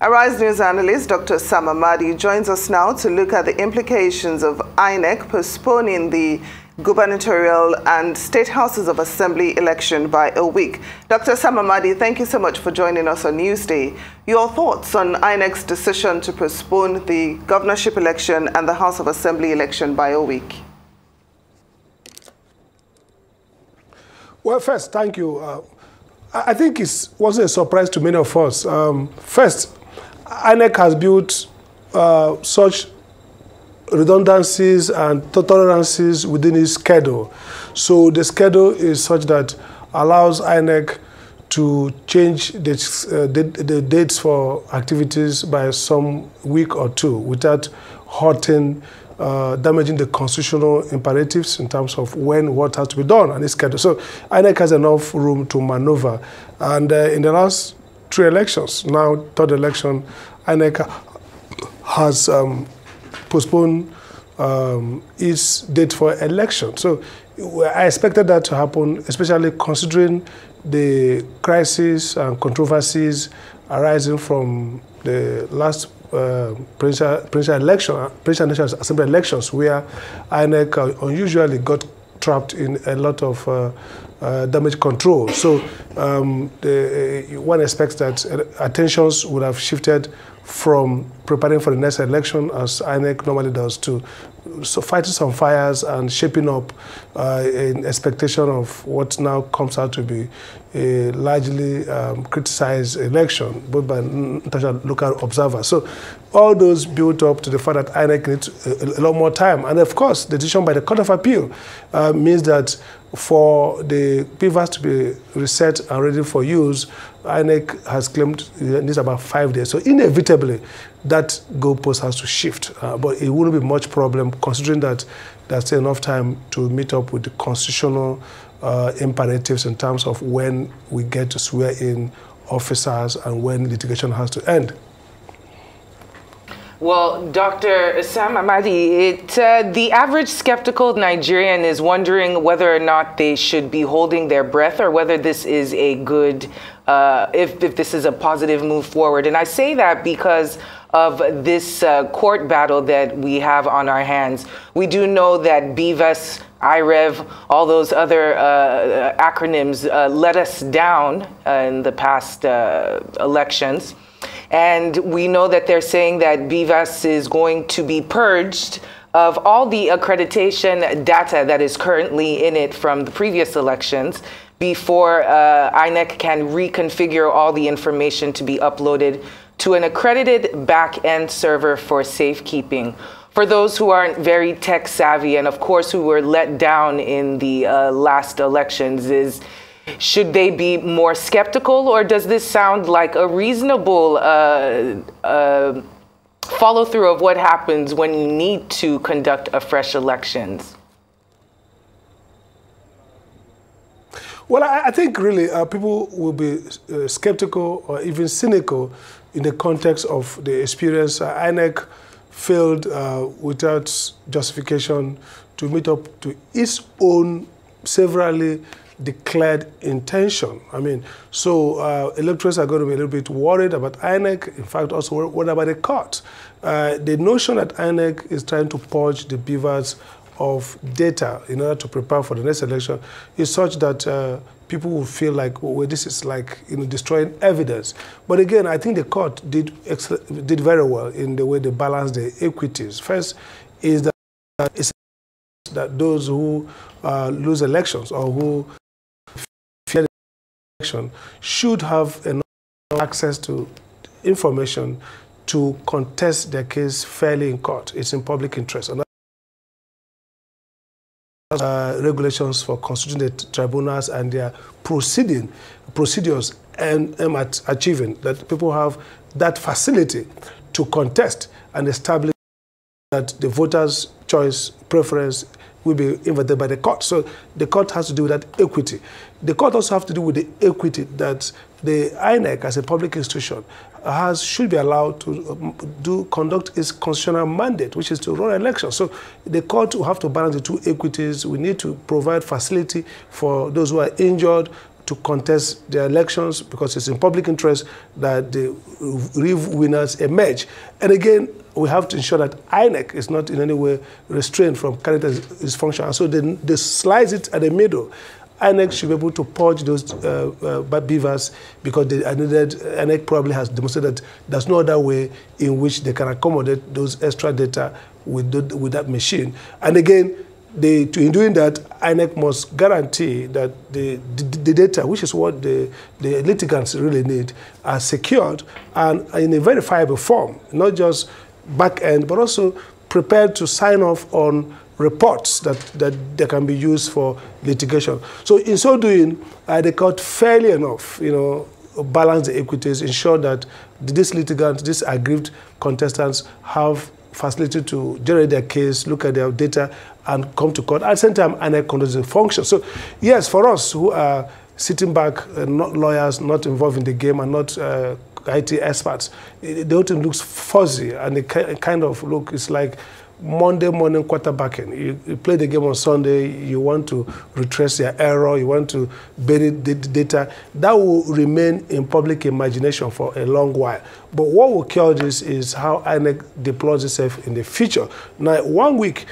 Arise News analyst Dr. Sam Amadi joins us now to look at the implications of INEC postponing the gubernatorial and state houses of assembly election by a week. Dr. Sam Amadi, thank you so much for joining us on Newsday. Your thoughts on INEC's decision to postpone the governorship election and the House of Assembly election by a week? Well, first, thank you. I think it wasn't a surprise to many of us. First, INEC has built such redundancies and tolerances within its schedule. So the schedule is such that allows INEC to change the dates for activities by some week or two without hurting, damaging the constitutional imperatives in terms of when what has to be done on its schedule. So INEC has enough room to maneuver. And in the last 3 elections, now third election, INEC has postpone its date for election. So I expected that to happen, especially considering the crisis and controversies arising from the last presidential national assembly elections, where INEC unusually got trapped in a lot of damage control. So one expects that attentions would have shifted from preparing for the next election, as INEC normally does, to fighting some fires and shaping up in expectation of what now comes out to be a largely criticized election, both by international local observers. So all those built up to the fact that INEC needs a lot more time. And of course, the decision by the Court of Appeal means that for the PVAS to be reset and ready for use, INEC has claimed it needs about 5 days. So inevitably, that goalpost has to shift. But it wouldn't be much problem, considering that there's still enough time to meet up with the constitutional imperatives in terms of when we get to swear in officers and when litigation has to end. Well, Dr. Sam Amadi, the average skeptical Nigerian is wondering whether or not they should be holding their breath, or whether this is a good, if this is a positive move forward. And I say that because of this court battle that we have on our hands. We do know that BVAS, IREV, all those other acronyms let us down in the past elections. And we know that they're saying that BVAS is going to be purged of all the accreditation data that is currently in it from the previous elections before INEC can reconfigure all the information to be uploaded to an accredited back-end server for safekeeping. For those who aren't very tech savvy, and of course who were let down in the last elections, should they be more skeptical, or does this sound like a reasonable follow-through of what happens when you need to conduct a fresh elections? Well, I think really people will be skeptical or even cynical in the context of the experience. INEC failed without justification to meet up to its own severally declared intention. I mean, so electors are going to be a little bit worried about INEC, in fact, also worried about the court. The notion that INEC is trying to purge the BVAS of data in order to prepare for the next election is such that people will feel like, well, this is like, destroying evidence. But again, I think the court did very well in the way they balanced the equities. First is that those who lose elections or who fear the election should have enough access to information to contest their case fairly in court. It's in public interest. And regulations for constituting the tribunals and their procedures and at achieving that people have that facility to contest and establish that the voters' choice preference will be inverted by the court. So the court has to do with that equity. The court also has to do with the equity that the INEC as a public institution should be allowed to conduct its constitutional mandate, which is to run elections. So the court will have to balance the two equities. We need to provide facility for those who are injured to contest the elections because it's in public interest that the real winners emerge. And again, we have to ensure that INEC is not in any way restrained from carrying its function. And so they slice it at the middle. INEC should be able to purge those beavers because INEC probably has demonstrated that there's no other way in which they can accommodate those extra data with that machine. And again, in doing that, INEC must guarantee that the data, which is what the litigants really need, are secured and in a verifiable form, not just back end, but also prepared to sign off on reports that they can be used for litigation. So in so doing, the court fairly enough, balance the equities, ensure that these litigants, these aggrieved contestants have facility to generate their case, look at their data, and come to court. At the same time, INEC conducts the function. So yes, for us who are sitting back, not lawyers, not involved in the game, and not IT experts, the whole thing looks fuzzy, and it kind of look, it's like Monday morning quarterbacking. You play the game on Sunday, you want to retrace your error, you want to bury the data. That will remain in public imagination for a long while. But what will cure this is how INEC deploys itself in the future. Now, 1 week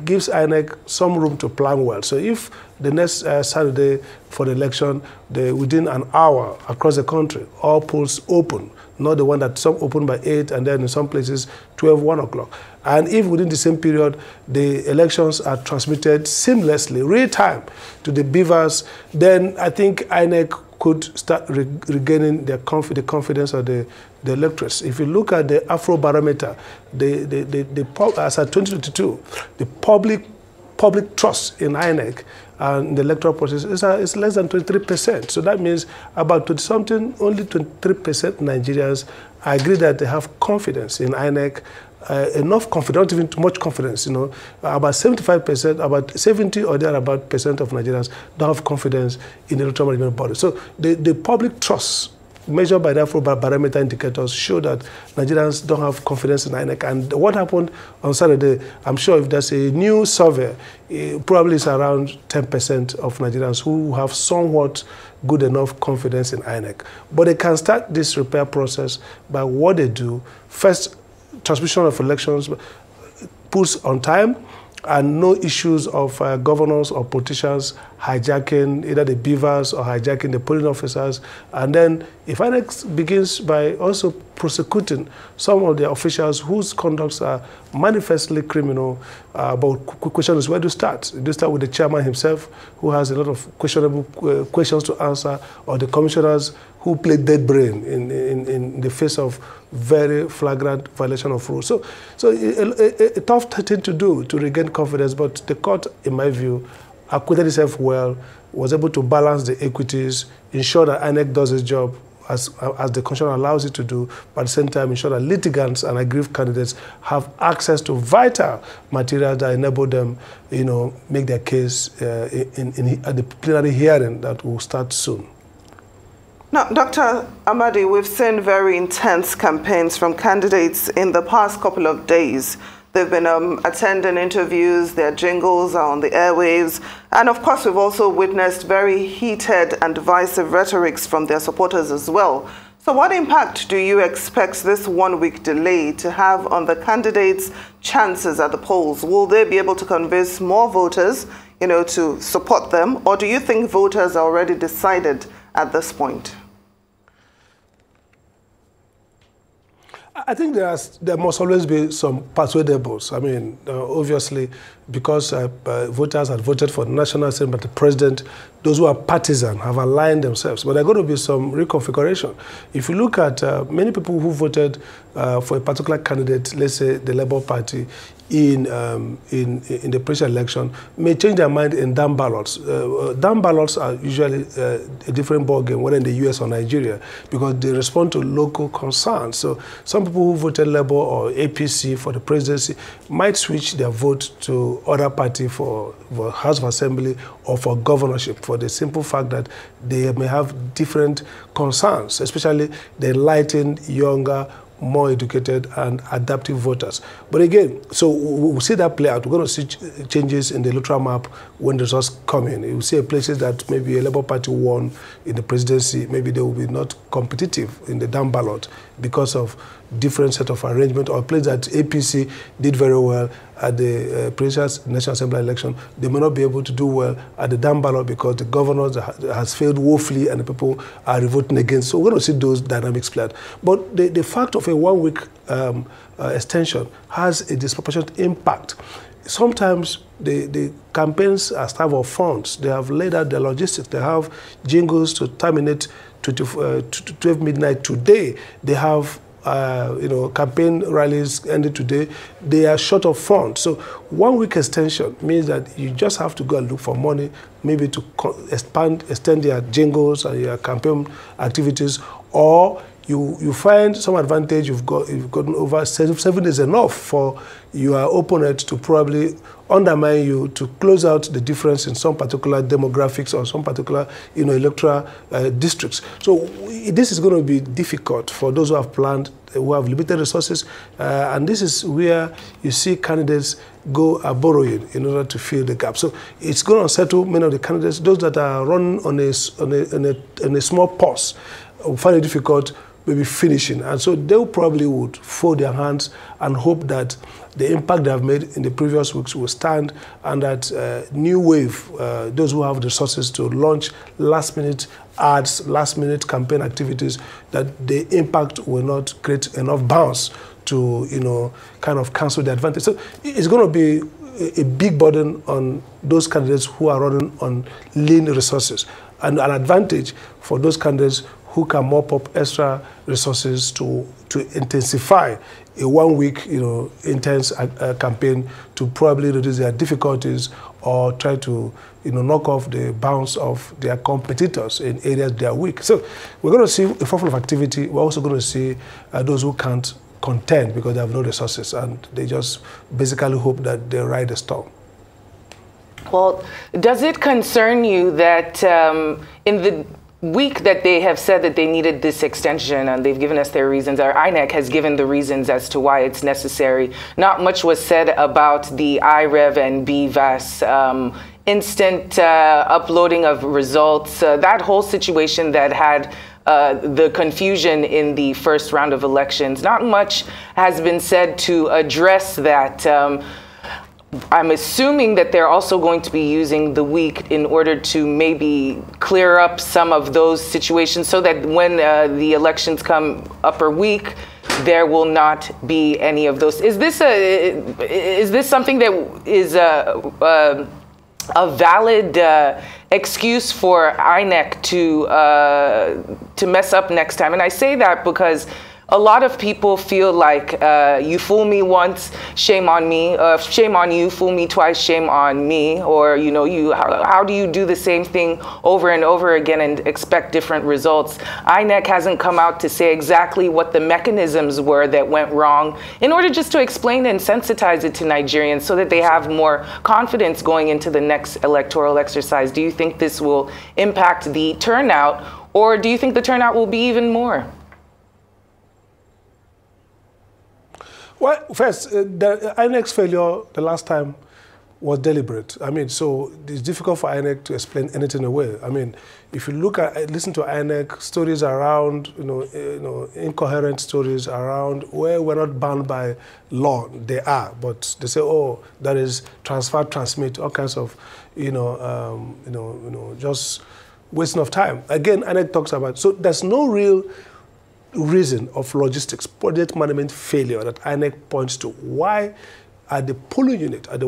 gives INEC some room to plan well. So if the next Saturday for the election, within an hour across the country, all polls open, not the one that some open by 8 and then in some places 12, 1 o'clock. And if within the same period, the elections are transmitted seamlessly, real time, to the beavers, then I think INEC could start regaining the confidence of the electors. If you look at the Afro barometer, as at 2022, the public trust in INEC and the electoral process is less than 23%. So that means about 20-something, only 23% Nigerians agree that they have confidence in INEC, enough confidence, not even too much confidence, about 75%, about 70 or thereabout percent of Nigerians don't have confidence in the electoral management body. So the public trust measured by the Afro barometer indicators show that Nigerians don't have confidence in INEC. And what happened on Saturday, I'm sure if there's a new survey, probably it's around 10% of Nigerians who have somewhat good enough confidence in INEC. But they can start this repair process by what they do. First, transmission of elections puts on time, and no issues of governors or politicians hijacking either the beavers or hijacking the polling officers. And then if INEC begins by also prosecuting some of the officials whose conducts are manifestly criminal, but question is where to start. Do you start with the chairman himself, who has a lot of questionable questions to answer, or the commissioners who play dead brain in the face of very flagrant violation of rules? So a tough thing to do to regain confidence, but the court, in my view, acquitted itself well, was able to balance the equities, ensure that INEC does its job as the Constitution allows it to do, but at the same time ensure that litigants and aggrieved candidates have access to vital materials that enable them, make their case at the plenary hearing that will start soon. Now, Dr. Amadi, we've seen very intense campaigns from candidates in the past couple of days. They've been attending interviews, their jingles are on the airwaves, and of course we've also witnessed very heated and divisive rhetorics from their supporters as well. So what impact do you expect this 1 week delay to have on the candidates' chances at the polls? Will they be able to convince more voters, to support them, or do you think voters are already decided at this point? I think there must always be some persuadables. I mean, obviously, because voters had voted for the National Assembly, but the president, those who are partisan have aligned themselves. But there are going to be some reconfiguration. If you look at many people who voted for a particular candidate, let's say the Labour Party, in the presidential election, may change their mind in down ballots. Down ballots are usually a different ballgame, whether in the US or Nigeria, because they respond to local concerns. So some people who voted Labour or APC for the presidency might switch their vote to other party for House of Assembly or for governorship, for the simple fact that they may have different concerns, especially the enlightened, younger, more educated and adaptive voters. But again, so we'll see that play out. We're going to see changes in the electoral map when the results come in. You'll see places that maybe a Labour Party won in the presidency, maybe they will be not competitive in the down ballot because of different set of arrangement, or places that APC did very well at the presidential National Assembly election, they may not be able to do well at the down ballot because the governor has failed woefully and the people are revolting against. So we're going to see those dynamics played. But the fact of a one-week extension has a disproportionate impact. Sometimes the campaigns are starved of funds. They have laid out their logistics. They have jingles to terminate 12 midnight today. They have campaign rallies ended today. They are short of funds. So 1 week extension means that you just have to go and look for money, maybe to extend your jingles and your campaign activities, or you find some advantage. You've gotten over 7 days enough for your opponent to probably undermine you, to close out the difference in some particular demographics or some particular electoral districts. So this is going to be difficult for those who have planned, who have limited resources, and this is where you see candidates go borrowing in order to fill the gap. So it's going to unsettle many of the candidates. Those that are running on a small pause will find it difficult maybe finishing, and so they probably would fold their hands and hope that the impact they have made in the previous weeks will stand, and that new wave, those who have the resources to launch last-minute ads, last-minute campaign activities, that the impact will not create enough bounce to kind of cancel the advantage. So it's going to be a big burden on those candidates who are running on lean resources, and an advantage for those candidates who can mop up extra resources to intensify a 1 week, intense campaign to probably reduce their difficulties or try to, knock off the bounce of their competitors in areas they are weak. So we're going to see a full of activity. We're also going to see those who can't contend because they have no resources and they just basically hope that they ride the storm. Well, does it concern you that in the week that they have said that they needed this extension and they've given us their reasons, our INEC has given the reasons as to why it's necessary, not much was said about the IREV and BVAS instant uploading of results, that whole situation that had the confusion in the first round of elections. Not much has been said to address that. I'm assuming that they're also going to be using the week in order to maybe clear up some of those situations so that when the elections come upper week, there will not be any of those. Is this something that is a valid excuse for INEC to mess up next time? And I say that because a lot of people feel like you fool me once, shame on me. Shame on you, fool me twice, shame on me. Or how do you do the same thing over and over again and expect different results? INEC hasn't come out to say exactly what the mechanisms were that went wrong in order just to explain and sensitize it to Nigerians so that they have more confidence going into the next electoral exercise. Do you think this will impact the turnout, or do you think the turnout will be even more? Well, first, the INEC's failure the last time was deliberate. I mean, so it's difficult for INEC to explain anything away. I mean, if you listen to INEC, stories around, incoherent stories around where we're not bound by law, they are, but they say, oh, that is transfer, transmit, all kinds of, just wasting of time. Again, INEC talks about, so there's no real reason of logistics, project management failure that INEC points to. Why at the polling unit, at the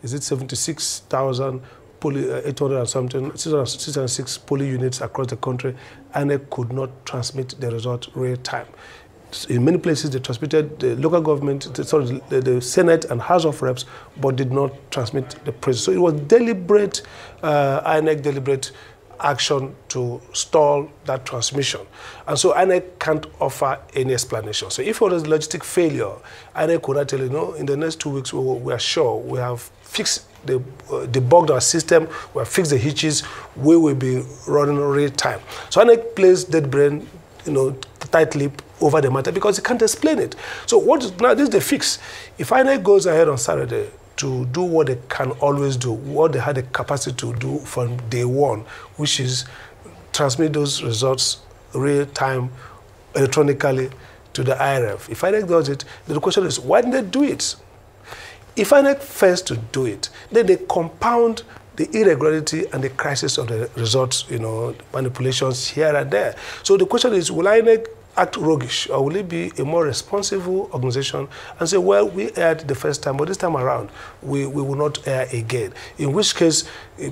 76,000 800 and something, 606 polling units across the country, INEC could not transmit the result real time. In many places, they transmitted the local government, the Senate and House of Reps, but did not transmit the president. So it was deliberate, INEC deliberate action to stall that transmission. And so INEC can't offer any explanation. So if it was logistic failure, INEC could not tell you, no, in the next 2 weeks, we are sure we have fixed debugged our system, we have fixed the hitches, we will be running real time. So INEC plays dead brain, tight-lipped over the matter because he can't explain it. So now this is the fix. If INEC goes ahead on Saturday to do what they can always do, what they had the capacity to do from day one, which is transmit those results real-time electronically to the IRF. If INEC does it, the question is, why didn't they do it? If INEC fails to do it, then they compound the irregularity and the crisis of the results, manipulations here and there. So the question is, will INEC act roguish, or will it be a more responsible organization and say, well, we erred the first time, but this time around, we will not err again? In which case,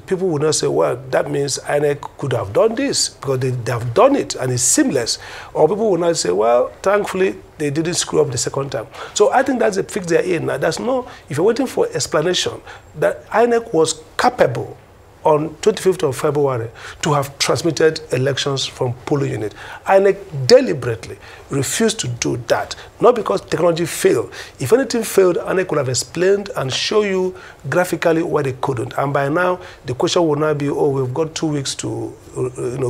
people will not say, well, that means INEC could have done this, because they have done it, and it's seamless. Or people will not say, well, thankfully, they didn't screw up the second time. So I think that's the fix they're in. Now, if you're waiting for explanation, that INEC was capable on 25th of February to have transmitted elections from polling unit. INEC deliberately refused to do that, not because technology failed. If anything failed, INEC could have explained and show you graphically why they couldn't. And by now, the question will not be, oh, we've got 2 weeks to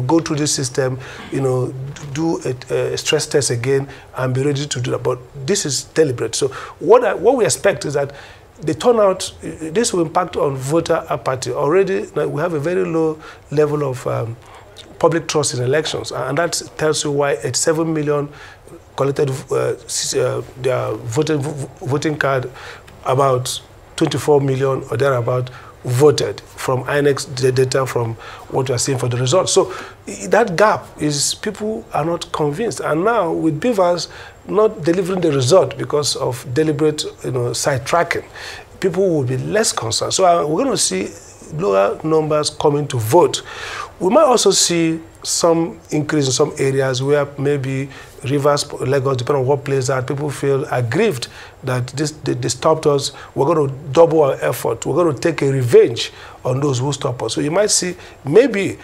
go through this system, do a stress test again and be ready to do that. But this is deliberate. So what we expect is that the turnout, this will impact on voter apathy. Already, we have a very low level of public trust in elections, and that tells you why 87 million collected their voting card, about 24 million or thereabout voted from INEC's data from what we are seeing for the results. So that gap is, people are not convinced. And now with Beavers not delivering the result because of deliberate sidetracking, people will be less concerned. So we're going to see lower numbers coming to vote. We might also see some increase in some areas where maybe Rivers, Lagos, depending on what place that people feel aggrieved that they stopped us. We're going to double our effort. We're going to take a revenge on those who stop us. So you might see maybe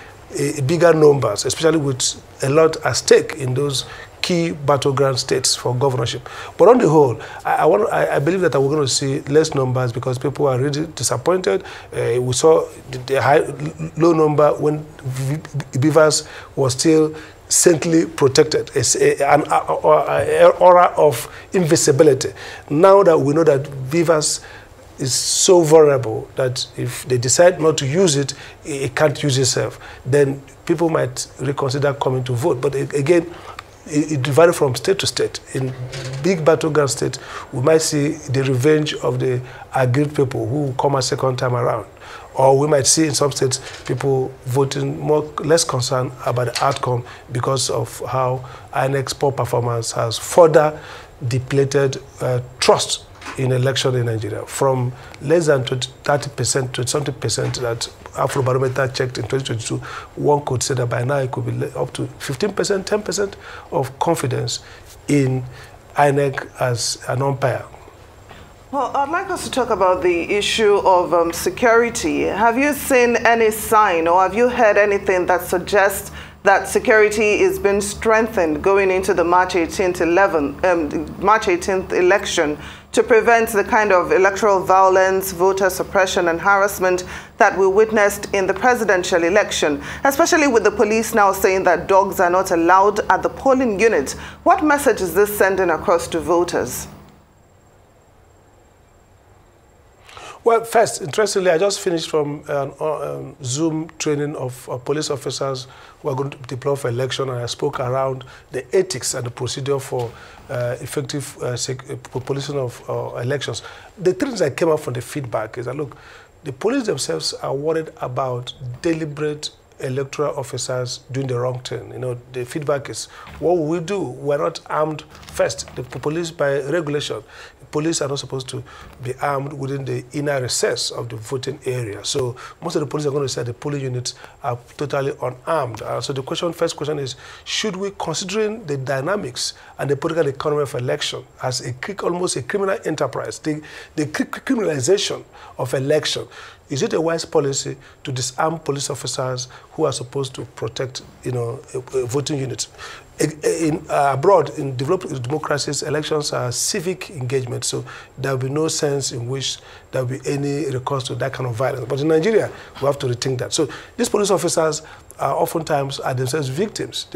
bigger numbers, especially with a lot at stake in those key battleground states for governorship. But on the whole, I believe that we're going to see less numbers because people are really disappointed. We saw the low number when Beavers was still saintly protected, an aura of invisibility. Now that we know that Beavers is so vulnerable that if they decide not to use it, it can't use itself, then people might reconsider coming to vote. But again, it divided from state to state. In big battleground states, we might see the revenge of the aggrieved people who will come a second time around. Or we might see in some states people voting less concerned about the outcome because of how INEC's poor performance has further depleted trust in election in Nigeria, from less than 30% to something percent that Afrobarometer checked in 2022. One could say that by now it could be up to 15%, 10% of confidence in INEC as an umpire. Well, I'd like us to talk about the issue of security. Have you seen any sign or have you heard anything that suggests that security is being strengthened going into the March 18th election to prevent the kind of electoral violence, voter suppression and harassment that we witnessed in the presidential election, especially with the police now saying that dogs are not allowed at the polling units? What message is this sending across to voters? Well, first, interestingly, I just finished from Zoom training of police officers who are going to deploy for election, and I spoke around the ethics and the procedure for effective policing of elections. The things that came up from the feedback is that, look, the police themselves are worried about deliberate electoral officers doing the wrong thing. The feedback is, what will we do? We're not armed. First, the police, by regulation, police are not supposed to be armed within the inner recess of the voting area. So most of the police are going to say the polling units are totally unarmed. So the first question is, should we, considering the dynamics and the political economy of election as almost a criminal enterprise, the criminalization of election, Is it a wise policy to disarm police officers who are supposed to protect, voting units? Abroad, in developed democracies, elections are civic engagement, so there will be no sense in which there will be any recourse to that kind of violence. But in Nigeria, we have to rethink that. So these police officers oftentimes are themselves victims.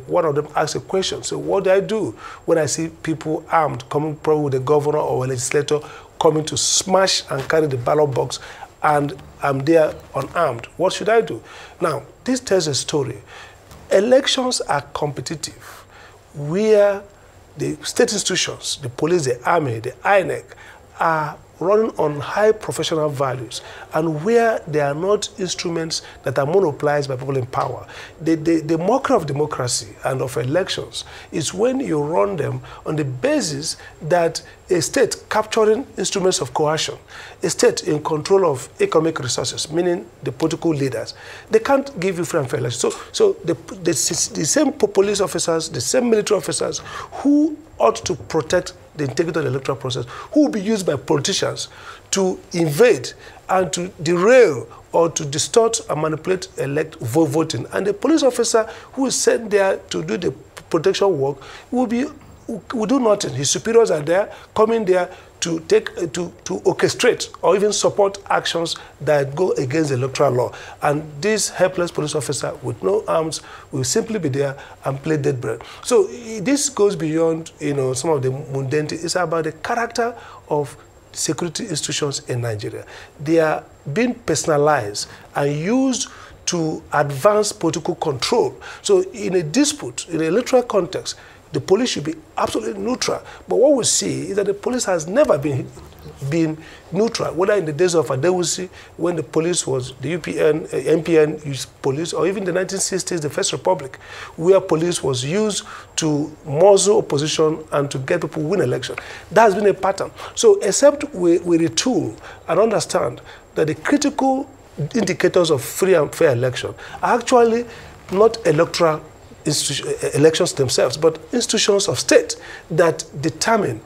One of them asks a question, so what do I do when I see people armed coming probably with a governor or a legislator coming to smash and carry the ballot box, and I'm there unarmed? What should I do? Now, this tells a story. Elections are competitive, where the state institutions, the police, the army, the INEC, are running on high professional values, and where they are not instruments that are monopolized by people in power. The mockery of democracy and of elections is when you run them on the basis that a state capturing instruments of coercion, a state in control of economic resources, meaning the political leaders, they can't give you free and fair elections. So the same police officers, the same military officers who ought to protect the integrity of the electoral process, who will be used by politicians to invade and to derail or to distort and manipulate voting. And the police officer who is sent there to do the protection work will do nothing. His superiors are there, coming there to orchestrate or even support actions that go against the electoral law. And this helpless police officer with no arms will simply be there and play dead bread. So this goes beyond, some of the mundanity. It's about the character of security institutions in Nigeria. They are being personalized and used to advance political control. So in a dispute, in an electoral context, the police should be absolutely neutral. But what we see is that the police has never been neutral, whether in the days of Adewusi, when the police was the MPN used police, or even the 1960s, the First Republic, where police was used to muzzle opposition and to get people to win election. That has been a pattern. So except we retool and understand that the critical indicators of free and fair election are actually not electoral elections themselves, but institutions of state that determine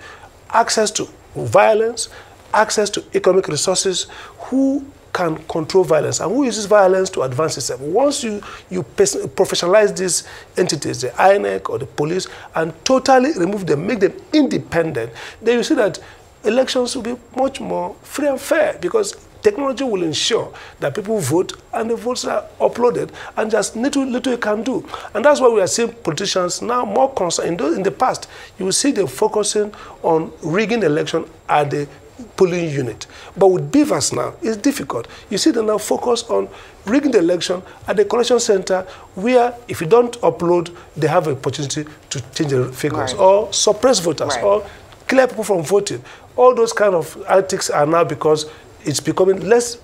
access to violence, access to economic resources, who can control violence and who uses violence to advance itself. Once you professionalize these entities, the INEC or the police, and totally remove them, make them independent, then you see that elections will be much more free and fair, because technology will ensure that people vote and the votes are uploaded, and just little you can do. And that's why we are seeing politicians now more concerned. In the past, you will see them focusing on rigging the election at the polling unit. But with beavers now, it's difficult. You see them now focus on rigging the election at the collection center, where if you don't upload, they have an opportunity to change the figures, or suppress voters, or clear people from voting. All those kind of antics are now because it's becoming less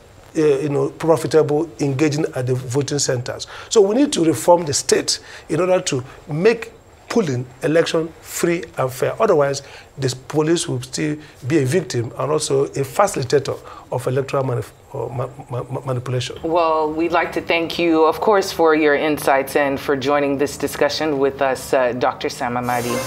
profitable engaging at the voting centers. So we need to reform the state in order to make polling election free and fair. Otherwise, the police will still be a victim and also a facilitator of electoral manipulation. Well, we'd like to thank you, of course, for your insights and for joining this discussion with us, Dr. Sam Amadi.